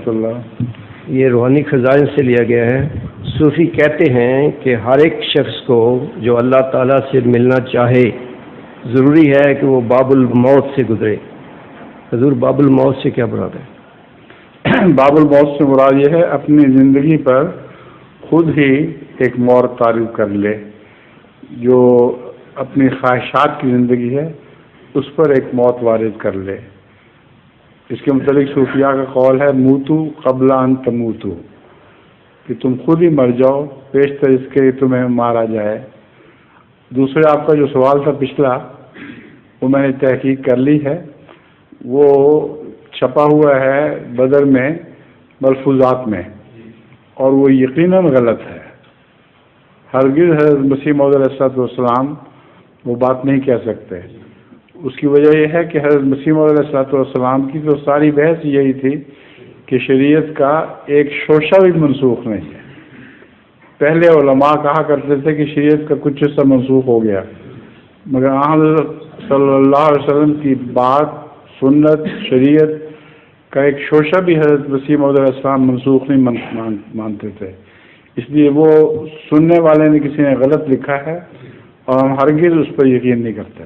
ورحمۃ اللہ. یہ روحانی خزائن سے لیا گیا ہے. صوفی کہتے ہیں کہ ہر ایک شخص کو جو اللہ تعالیٰ سے ملنا چاہے ضروری ہے کہ وہ باب الموت سے گزرے. حضور باب الموت سے کیا مراد ہے؟ باب الموت سے مراد یہ ہے اپنی زندگی پر خود ہی ایک مور تعریف کر لے. جو اپنی خواہشات کی زندگی ہے اس پر ایک موت وارد کر لے. اس کے متعلق صوفیاء کا قول ہے موتو قبل ان تموتو، کہ تم خود ہی مر جاؤ پیشتر اس کے تمہیں مارا جائے. دوسرے آپ کا جو سوال تھا پچھلا وہ میں نے تحقیق کر لی ہے، وہ چھپا ہوا ہے بدر میں ملفوظات میں، اور وہ یقیناً غلط ہے. ہرگز حضرت مسیح موعود علیہ السلام وہ بات نہیں کہہ سکتے. اس کی وجہ یہ ہے کہ حضرت مسیح موعود علیہ السلام کی تو ساری بحث یہی تھی کہ شریعت کا ایک شوشہ بھی منسوخ نہیں ہے. پہلے علماء کہا کرتے تھے کہ شریعت کا کچھ حصہ منسوخ ہو گیا، مگر حضرت صلی اللہ علیہ وسلم کی بات سنت شریعت کا ایک شوشہ بھی حضرت مسیح موعود علیہ السلام منسوخ نہیں مانتے تھے. اس لیے وہ سننے والے نے کسی نے غلط لکھا ہے اور ہم ہرگز اس پر یقین نہیں کرتے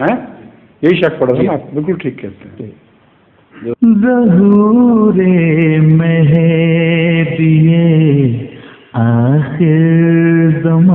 ہیں. یہی شک پڑا تھا نا، آپ بالکل ٹھیک کہتے ہیں. ظہور مہدی آخر زمان